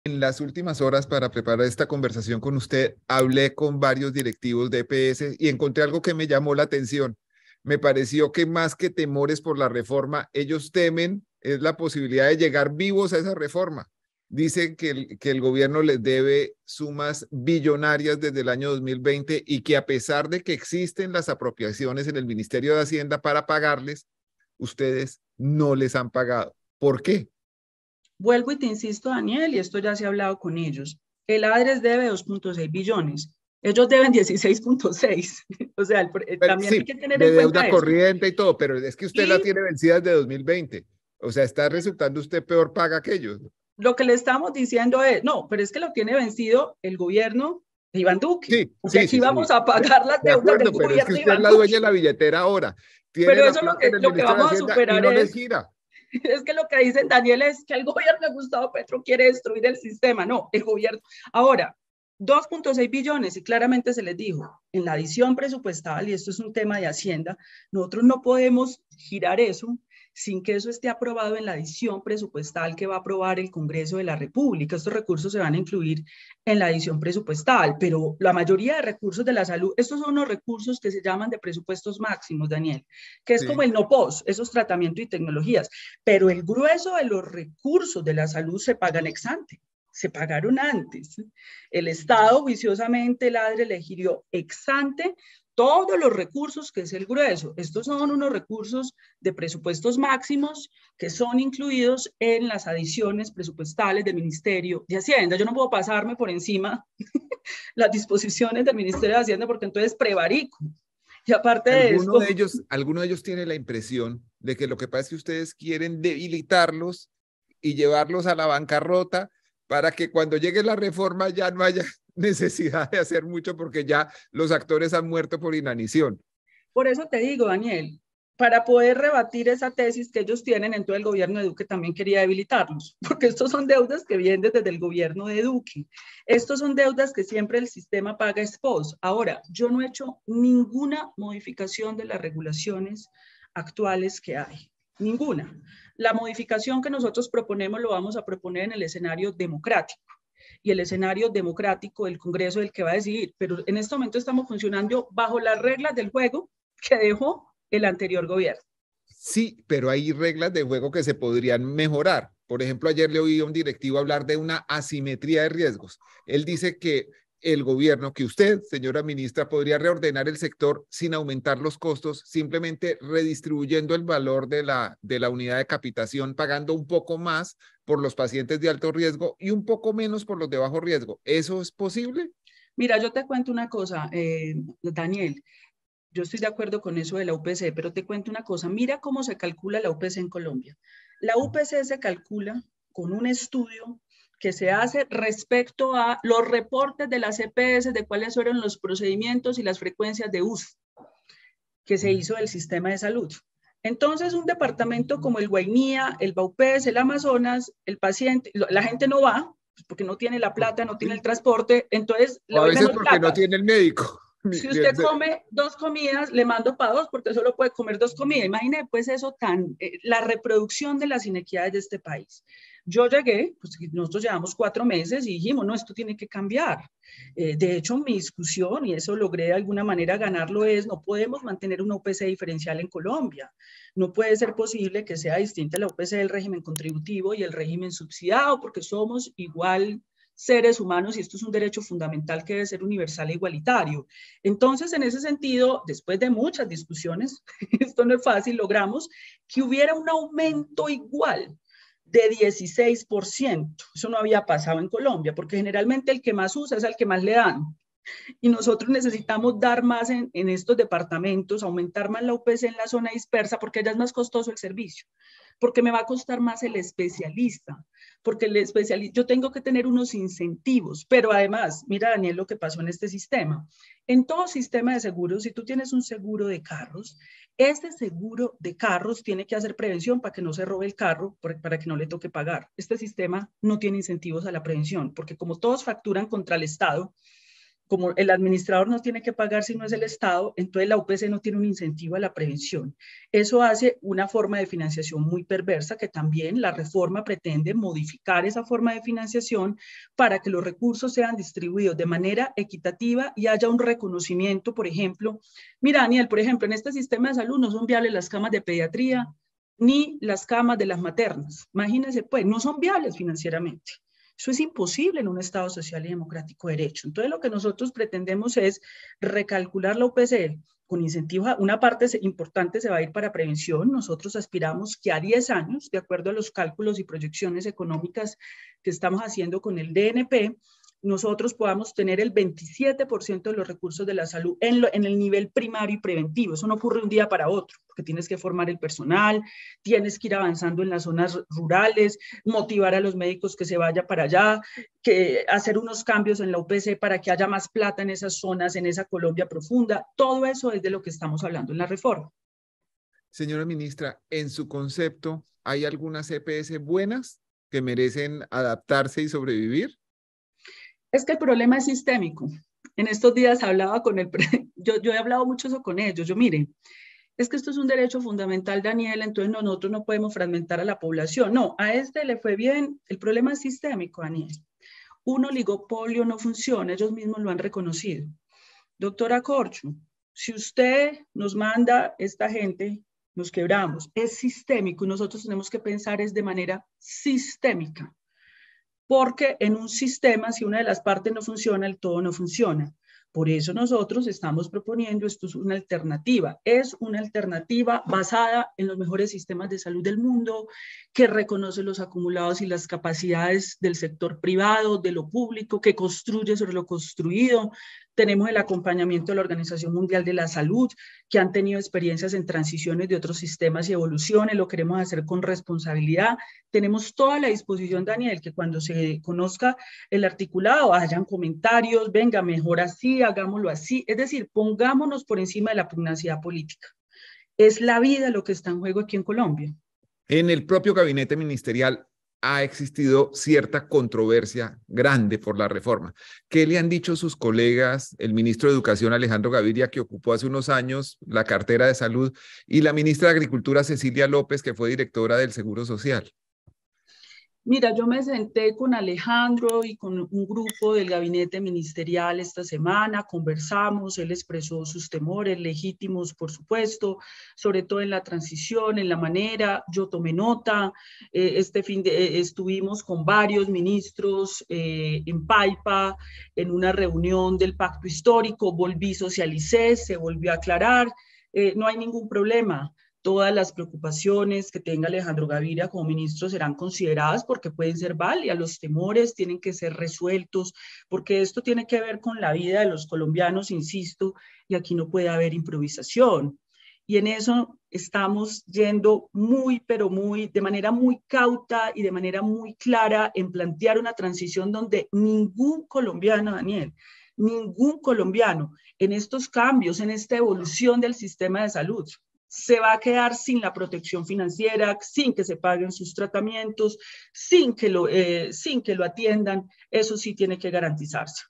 En las últimas horas para preparar esta conversación con usted, hablé con varios directivos de EPS y encontré algo que me llamó la atención. Me pareció que más que temores por la reforma, ellos temen es la posibilidad de llegar vivos a esa reforma. Dicen que el gobierno les debe sumas billonarias desde el año 2020 y que a pesar de que existen las apropiaciones en el Ministerio de Hacienda para pagarles, ustedes no les han pagado. ¿Por qué? Vuelvo y te insisto, Daniel, y esto ya se ha hablado con ellos. El ADRES debe 2.6 billones. Ellos deben 16.6. O sea, Pero, también hay sí, que tener de en cuenta deuda eso. corriente y todo, pero es que usted la Y tiene vencida desde 2020. O sea, está resultando usted peor paga que ellos. lo que le estamos diciendo es, no, pero es que lo tiene vencido el gobierno de Iván Duque, Sí, porque sí, aquí sí, vamos sí. a pagar las De deudas del acuerdo, pero es que gobierno de usted es Iván la dueña de Duque. la billetera ahora. Tiene Pero la eso plata en el lo que Ministerio de vamos a Hacienda y superar no les gira. es que lo que dicen Daniel es que al gobierno de Gustavo Petro quiere destruir el sistema. No, el gobierno. Ahora, 2.6 billones, y claramente se les dijo, en la adición presupuestal, y esto es un tema de Hacienda, nosotros no podemos girar eso sin que eso esté aprobado en la adición presupuestal que va a aprobar el Congreso de la República. Estos recursos se van a incluir en la adición presupuestal, pero la mayoría de recursos de la salud, estos son unos recursos que se llaman de presupuestos máximos, Daniel, que es como Sí. el no POS, esos tratamientos y tecnologías, pero el grueso de los recursos de la salud se pagan ex ante. Se pagaron antes. El Estado juiciosamente, el ADRE le girió ex ante todos los recursos, que es el grueso. Estos son unos recursos de presupuestos máximos que son incluidos en las adiciones presupuestales del Ministerio de Hacienda. Yo no puedo pasarme por encima las disposiciones del Ministerio de Hacienda porque entonces prevarico. Y aparte de esto, Alguno de ellos tiene la impresión de que lo que pasa es que ustedes quieren debilitarlos y llevarlos a la bancarrota para que cuando llegue la reforma ya no haya necesidad de hacer mucho porque ya los actores han muerto por inanición. por eso te digo, Daniel, para poder rebatir esa tesis que ellos tienen, entonces el gobierno de Duque también quería debilitarlos, porque estos son deudas que vienen desde el gobierno de Duque. Estos son deudas que siempre el sistema paga ex post. Ahora, yo no he hecho ninguna modificación de las regulaciones actuales que hay, ninguna. La modificación que nosotros proponemos lo vamos a proponer en el escenario democrático y el escenario democrático del Congreso del que va a decidir, pero en este momento estamos funcionando bajo las reglas del juego que dejó el anterior gobierno. Sí, pero hay reglas de juego que se podrían mejorar. Por ejemplo, ayer le oí a un directivo hablar de una asimetría de riesgos. Él dice que el gobierno, que usted, señora ministra, podría reordenar el sector sin aumentar los costos, simplemente redistribuyendo el valor de la unidad de captación, pagando un poco más por los pacientes de alto riesgo y un poco menos por los de bajo riesgo. ¿Eso es posible? Mira, yo te cuento una cosa, Daniel. Yo estoy de acuerdo con eso de la UPC, pero te cuento una cosa. Mira cómo se calcula la UPC en Colombia. La UPC se calcula con un estudio que se hace respecto a los reportes de las EPS de cuáles fueron los procedimientos y las frecuencias de uso que se hizo del sistema de salud. Entonces, un departamento como el Guainía, el Baupés, el Amazonas, el paciente, la gente no va porque no tiene la plata, no tiene el Sí. transporte, entonces le O a doy veces menos porque no plata. tiene el médico. Si usted come 2 comidas, le mando para 2 porque solo puede comer 2 comidas. Imagine pues eso la reproducción de las inequidades de este país. Yo llegué, pues nosotros llevamos 4 meses y dijimos, no, esto tiene que cambiar. De hecho, mi discusión, y eso logré de alguna manera ganarlo, es no podemos mantener una UPC diferencial en Colombia. No puede ser posible que sea distinta la UPC del régimen contributivo y el régimen subsidiado, porque somos igual seres humanos y esto es un derecho fundamental que debe ser universal e igualitario. Entonces, en ese sentido, después de muchas discusiones, esto no es fácil, logramos que hubiera un aumento igual de 16%. Eso no había pasado en Colombia, porque generalmente el que más usa es al que más le dan. Y nosotros necesitamos dar más en estos departamentos, aumentar más la UPC en la zona dispersa, porque allá es más costoso el servicio, porque me va a costar más el especialista, porque el especialista, yo tengo que tener unos incentivos, pero además, mira Daniel lo que pasó en este sistema. En todo sistema de seguros, si tú tienes un seguro de carros, este seguro de carros tiene que hacer prevención para que no se robe el carro, para que no le toque pagar. Este sistema no tiene incentivos a la prevención, porque como todos facturan contra el Estado, como el administrador no tiene que pagar si no es el Estado, entonces la UPC no tiene un incentivo a la prevención. Eso hace una forma de financiación muy perversa, que también la reforma pretende modificar esa forma de financiación para que los recursos sean distribuidos de manera equitativa y haya un reconocimiento. Por ejemplo, mira, Daniel, por ejemplo, en este sistema de salud no son viables las camas de pediatría ni las camas de las maternas. Imagínense, pues, no son viables financieramente. Eso es imposible en un Estado social y democrático de derecho. Entonces, lo que nosotros pretendemos es recalcular la UPC con incentivos. Una parte importante se va a ir para prevención. Nosotros aspiramos que a 10 años, de acuerdo a los cálculos y proyecciones económicas que estamos haciendo con el DNP, nosotros podamos tener el 27% de los recursos de la salud en el nivel primario y preventivo. Eso no ocurre de un día para otro, porque tienes que formar el personal, tienes que ir avanzando en las zonas rurales, motivar a los médicos que se vayan para allá, que hacer unos cambios en la UPC para que haya más plata en esas zonas, en esa Colombia profunda. Todo eso es de lo que estamos hablando en la reforma. Señora ministra, en su concepto, ¿hay algunas EPS buenas que merecen adaptarse y sobrevivir? Es que el problema es sistémico. En estos días hablaba con yo he hablado mucho eso con ellos. Mire, es que esto es un derecho fundamental, Daniel, entonces nosotros no podemos fragmentar a la población. No, a este le fue bien. El problema es sistémico, Daniel. Un oligopolio no funciona, ellos mismos lo han reconocido. Doctora Corcho, si usted nos manda esta gente, nos quebramos. Es sistémico y nosotros tenemos que pensar es de manera sistémica. Porque en un sistema, si una de las partes no funciona, el todo no funciona. Por eso nosotros estamos proponiendo, esto es una alternativa basada en los mejores sistemas de salud del mundo, que reconoce los acumulados y las capacidades del sector privado, de lo público, que construye sobre lo construido. Tenemos el acompañamiento de la Organización Mundial de la Salud, que han tenido experiencias en transiciones de otros sistemas y evoluciones, lo queremos hacer con responsabilidad. Tenemos toda la disposición, Daniel, que cuando se conozca el articulado hayan comentarios, venga, mejor así, hagámoslo así. Es decir, pongámonos por encima de la pugnacidad política. Es la vida lo que está en juego aquí en Colombia. En el propio gabinete ministerial ha existido cierta controversia grande por la reforma. ¿Qué le han dicho sus colegas, el ministro de Educación Alejandro Gaviria, que ocupó hace unos años la cartera de Salud, y la ministra de Agricultura Cecilia López, que fue directora del Seguro Social? Mira, yo me senté con Alejandro y con un grupo del gabinete ministerial esta semana, conversamos, él expresó sus temores legítimos, por supuesto, sobre todo en la transición, en la manera, yo tomé nota, estuvimos con varios ministros en Paipa, en una reunión del pacto histórico, volví, socialicé, se volvió a aclarar, no hay ningún problema. Todas las preocupaciones que tenga Alejandro Gaviria como ministro serán consideradas porque pueden ser válidas, los temores tienen que ser resueltos, porque esto tiene que ver con la vida de los colombianos, insisto, y aquí no puede haber improvisación. Y en eso estamos yendo de manera muy cauta y de manera muy clara en plantear una transición donde ningún colombiano, Daniel, ningún colombiano en estos cambios, en esta evolución del sistema de salud, se va a quedar sin la protección financiera, sin que se paguen sus tratamientos, sin que lo atiendan. Eso sí tiene que garantizarse.